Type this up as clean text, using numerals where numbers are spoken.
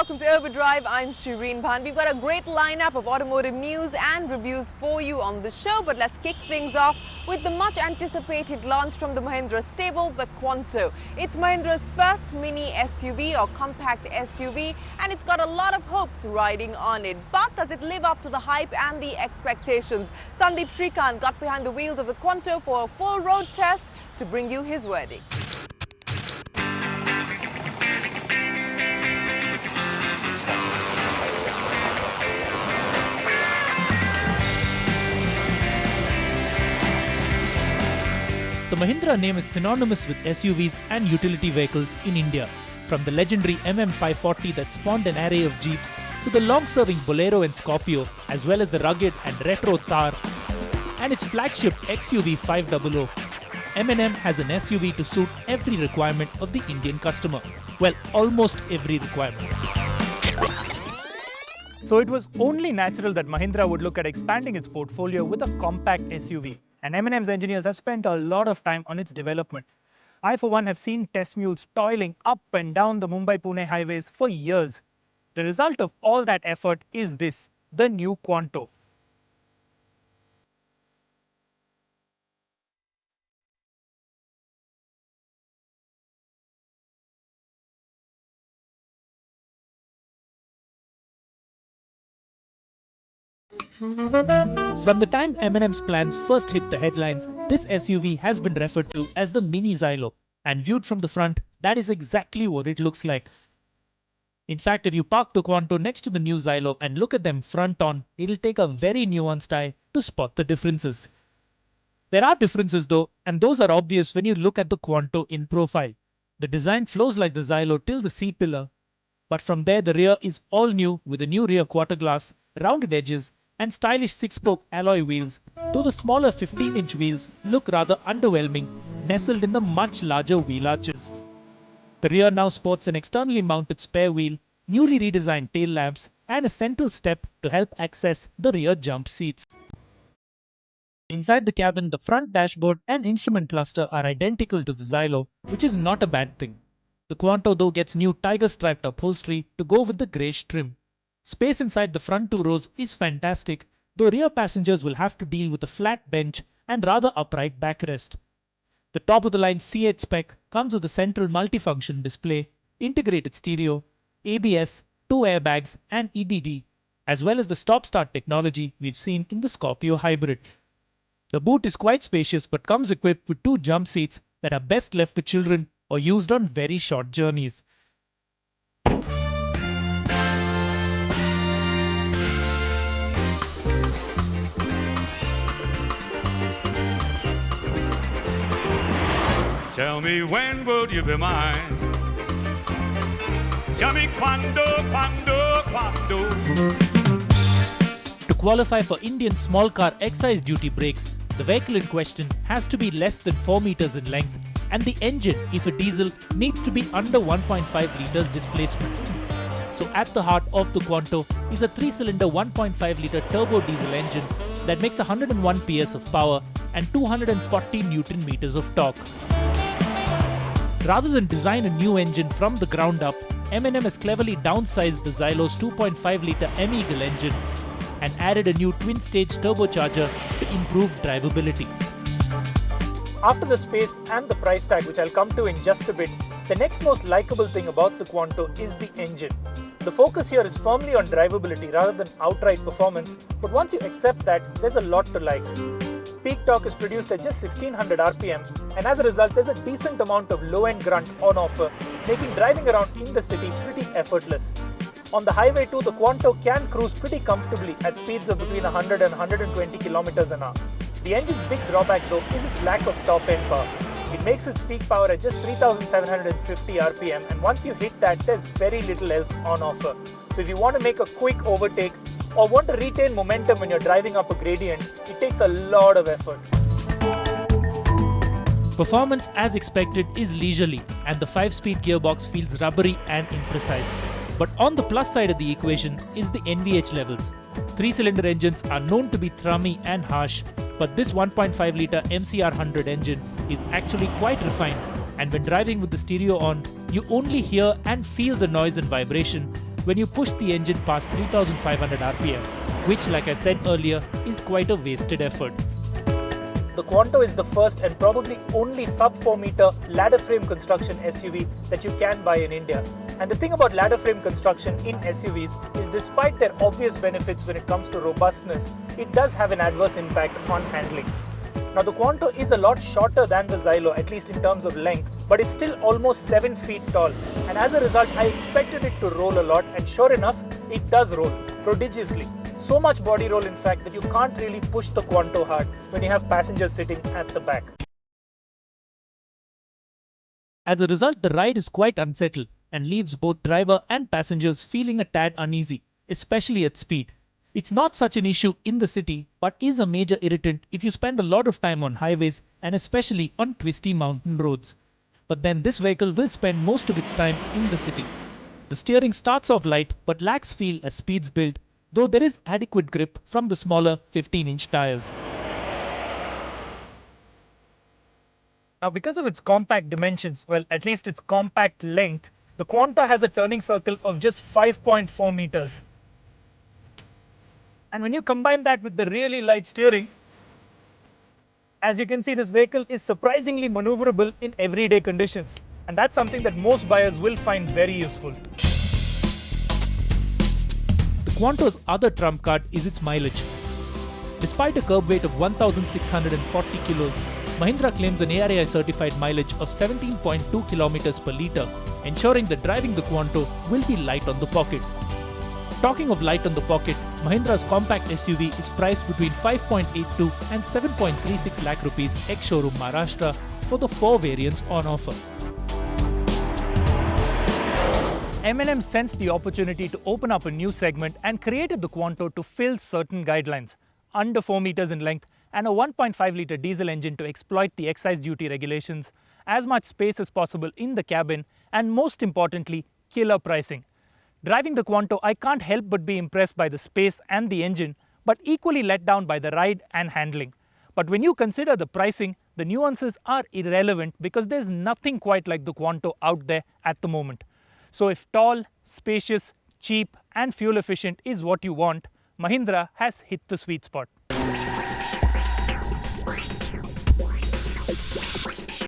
welcome to OVERDRIVE. I'm Shireen Bhan. We've got a great lineup of automotive news and reviews for you on the show, but let's kick things off with the much anticipated launch from the Mahindra stable, the Quanto. It's Mahindra's first mini SUV or compact SUV, and it's got a lot of hopes riding on it. But does it live up to the hype and the expectations? Sandeep Shrikant got behind the wheels of the Quanto for a full road test to bring you his verdict. The Mahindra name is synonymous with SUVs and utility vehicles in India. From the legendary MM540 that spawned an array of Jeeps, to the long-serving Bolero and Scorpio, as well as the rugged and retro Thar, and its flagship XUV 500, M&M has an SUV to suit every requirement of the Indian customer. Well, almost every requirement. So it was only natural that Mahindra would look at expanding its portfolio with a compact SUV. And M&M's engineers have spent a lot of time on its development. I, for one, have seen test mules toiling up and down the Mumbai-Pune highways for years. The result of all that effort is this, the new Quanto. From the time M&M's plans first hit the headlines, this SUV has been referred to as the mini Xylo, and viewed from the front, that is exactly what it looks like. In fact, if you park the Quanto next to the new Xylo and look at them front on, it'll take a very nuanced eye to spot the differences. There are differences though, and those are obvious when you look at the Quanto in profile. The design flows like the Xylo till the C-pillar, but from there the rear is all new with a new rear quarter glass, rounded edges, and stylish 6-spoke alloy wheels, though the smaller 15-inch wheels look rather underwhelming, nestled in the much larger wheel arches. The rear now sports an externally mounted spare wheel, newly redesigned tail lamps, and a central step to help access the rear jump seats. Inside the cabin, the front dashboard and instrument cluster are identical to the Xylo, which is not a bad thing. The Quanto though gets new tiger-striped upholstery to go with the greyish trim. Space inside the front two rows is fantastic, though rear passengers will have to deal with a flat bench and rather upright backrest. The top-of-the-line C8 spec comes with a central multifunction display, integrated stereo, ABS, 2 airbags and EBD, as well as the stop-start technology we've seen in the Scorpio Hybrid. The boot is quite spacious but comes equipped with 2 jump seats that are best left to children or used on very short journeys. Tell me when will you be mine? Tell me quando. To qualify for Indian small car excise duty brakes, the vehicle in question has to be less than 4 meters in length, and the engine, if a diesel, needs to be under 1.5 liters displacement. So at the heart of the Quanto is a 3-cylinder 1.5 liter turbo diesel engine that makes 101 PS of power and 240 Newton meters of torque. Rather than design a new engine from the ground up, M&M has cleverly downsized the Xylo's 2.5 litre M-Eagle engine and added a new twin-stage turbocharger to improve drivability. After the space and the price tag, which I'll come to in just a bit, the next most likable thing about the Quanto is the engine. The focus here is firmly on drivability rather than outright performance, but once you accept that, there's a lot to like. Peak torque is produced at just 1600 RPM, and as a result, there's a decent amount of low-end grunt on offer, making driving around in the city pretty effortless. On the highway too, the Quanto can cruise pretty comfortably at speeds of between 100 and 120 km an hour. The engine's big drawback though is its lack of top-end power. It makes its peak power at just 3750 RPM, and once you hit that, there's very little else on offer. So if you want to make a quick overtake or want to retain momentum when you're driving up a gradient, it takes a lot of effort. Performance as expected is leisurely, and the 5-speed gearbox feels rubbery and imprecise. But on the plus side of the equation is the NVH levels. 3-cylinder engines are known to be thrummy and harsh, but this 1.5 litre MCR100 engine is actually quite refined, and when driving with the stereo on, you only hear and feel the noise and vibration when you push the engine past 3500 rpm, which, like I said earlier, is quite a wasted effort. The Quanto is the first and probably only sub 4 meter ladder frame construction SUV that you can buy in India. And the thing about ladder frame construction in SUVs is, despite their obvious benefits when it comes to robustness, it does have an adverse impact on handling. Now, the Quanto is a lot shorter than the Xylo, at least in terms of length, but it's still almost 7 feet tall. And as a result, I expected it to roll a lot, and sure enough, it does roll prodigiously. So much body roll, in fact, that you can't really push the Quanto hard when you have passengers sitting at the back. As a result, the ride is quite unsettled and leaves both driver and passengers feeling a tad uneasy, especially at speed. It's not such an issue in the city, but is a major irritant if you spend a lot of time on highways and especially on twisty mountain roads. But then this vehicle will spend most of its time in the city. The steering starts off light but lacks feel as speeds build, though there is adequate grip from the smaller 15-inch tires. Now, because of its compact dimensions, well, at least its compact length, the Quanto has a turning circle of just 5.4 meters. And when you combine that with the really light steering, as you can see, this vehicle is surprisingly maneuverable in everyday conditions. And that's something that most buyers will find very useful. The Quanto's other trump card is its mileage. Despite a curb weight of 1,640 kilos, Mahindra claims an ARAI certified mileage of 17.2 kilometers per litre, ensuring that driving the Quanto will be light on the pocket. Talking of light on the pocket, Mahindra's compact SUV is priced between 5.82 and 7.36 lakh rupees ex-showroom Maharashtra for the 4 variants on offer. M&M sensed the opportunity to open up a new segment and created the Quanto to fill certain guidelines: under 4 meters in length and a 1.5-litre diesel engine to exploit the excise duty regulations, as much space as possible in the cabin, and most importantly, killer pricing. Driving the Quanto, I can't help but be impressed by the space and the engine, but equally let down by the ride and handling. But when you consider the pricing, the nuances are irrelevant because there's nothing quite like the Quanto out there at the moment. So if tall, spacious, cheap and fuel efficient is what you want, Mahindra has hit the sweet spot.